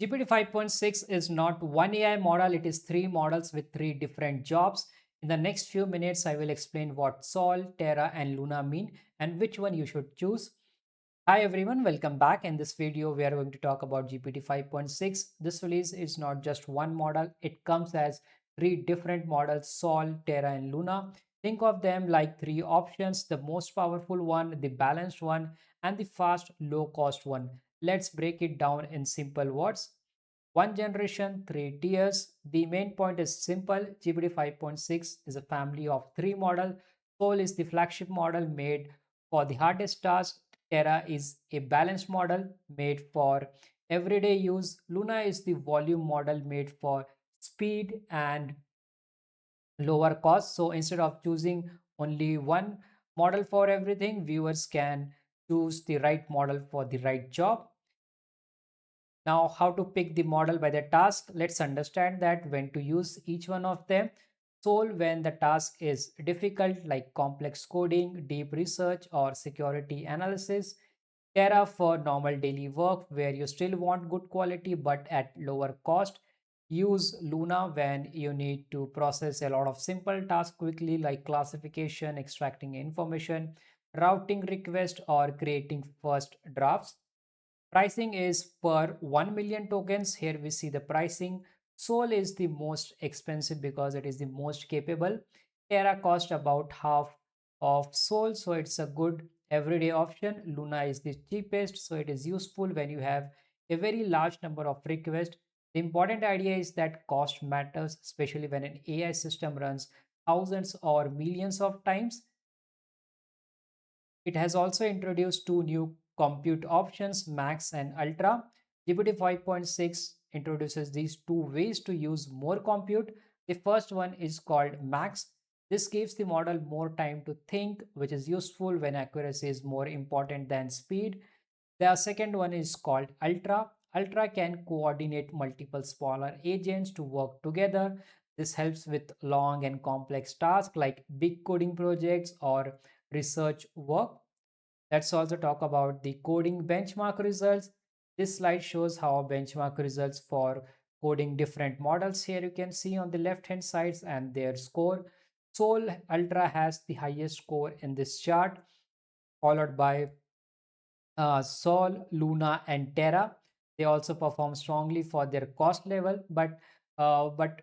GPT 5.6 is not one AI model, it is three models with three different jobs. In the next few minutes, I will explain what Sol, Terra, and Luna mean and which one you should choose. Hi everyone, welcome back. In this video, we are going to talk about GPT 5.6. This release is not just one model, it comes as three different models: Sol, Terra, and Luna. Think of them like three options: the most powerful one, the balanced one, and the fast, low cost one. Let's break it down in simple words. One generation, three tiers. The main point is simple. GPT 5.6 is a family of three models. Sol is the flagship model made for the hardest task. Terra is a balanced model made for everyday use. Luna is the volume model made for speed and lower cost. So instead of choosing only one model for everything, viewers can choose the right model for the right job. Now, how to pick the model by the task? Let's understand that when to use each one of them. Sol when the task is difficult, like complex coding, deep research, or security analysis. Terra for normal daily work where you still want good quality but at lower cost. Use Luna when you need to process a lot of simple tasks quickly, like classification, extracting information, routing request, or creating first drafts. Pricing is per 1 million tokens. Here we see the pricing. Sol is the most expensive because it is the most capable. Terra cost about half of Sol, so it's a good everyday option. Luna is the cheapest, so it is useful when you have a very large number of requests. The important idea is that cost matters, especially when an AI system runs thousands or millions of times. It has also introduced two new compute options, Max and Ultra. GPT 5.6 introduces these two ways to use more compute. The first one is called Max. This gives the model more time to think, which is useful when accuracy is more important than speed. The second one is called Ultra. Ultra can coordinate multiple smaller agents to work together. This helps with long and complex tasks like big coding projects or research work. Let's also talk about the coding benchmark results. This slide shows how benchmark results for coding different models. Here you can see on the left hand sides and their score. Sol Ultra has the highest score in this chart, followed by Sol, Luna, and Terra. They also perform strongly for their cost level, but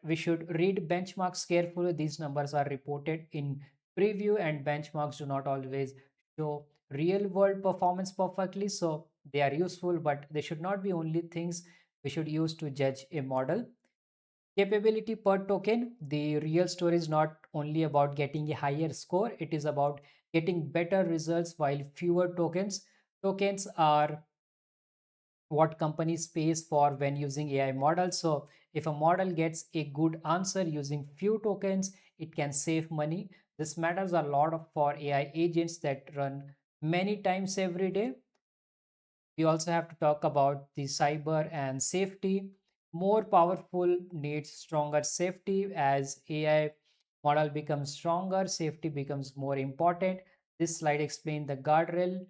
we should read benchmarks carefully. These numbers are reported in preview, and benchmarks do not always show real world performance perfectly. So they are useful, but they should not be only things we should use to judge a model. Capability per token. The real story is not only about getting a higher score, it is about getting better results while fewer tokens. Tokens are what companies pays for when using AI models. So if a model gets a good answer using few tokens, it can save money. This matters a lot for AI agents that run many times every day. We also have to talk about the cyber and safety. More powerful needs stronger safety. As AI model becomes stronger, safety becomes more important. This slide explains the guardrail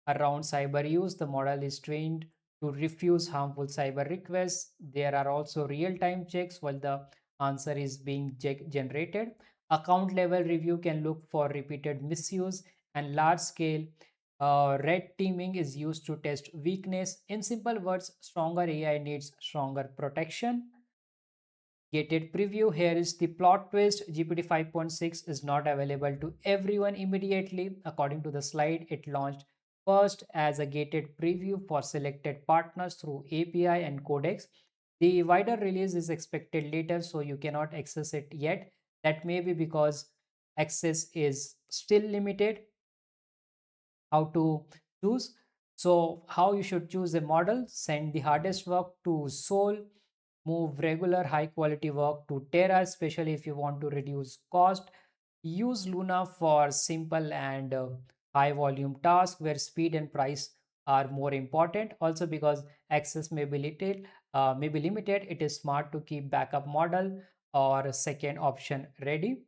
around cyber use. The model is trained to refuse harmful cyber requests. There are also real-time checks while the answer is being generated. Account level review can look for repeated misuse, and large scale red teaming is used to test weakness. In simple words, stronger AI needs stronger protection. Gated preview. Here is the plot twist. GPT 5.6 is not available to everyone immediately. According to the slide, it launched first as a gated preview for selected partners through API and codecs. The wider release is expected later, so you cannot access it yet. That may be because access is still limited. How to choose? So how you should choose a model: send the hardest work to Sol, move regular high quality work to Terra, especially if you want to reduce cost. Use Luna for simple and high volume tasks where speed and price are more important. Also, because access may be limited, it is smart to keep backup model or second option ready.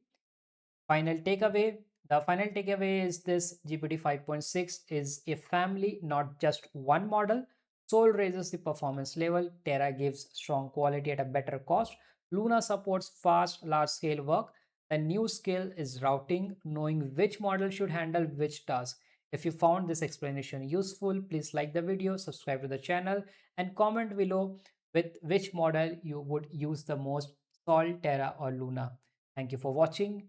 Final takeaway. The final takeaway is this: GPT 5.6 is a family, not just one model. Sol raises the performance level. Terra gives strong quality at a better cost. Luna supports fast, large scale work. The new skill is routing, knowing which model should handle which task. If you found this explanation useful, please like the video, subscribe to the channel, and comment below with which model you would use the most, Sol, Terra, or Luna. Thank you for watching.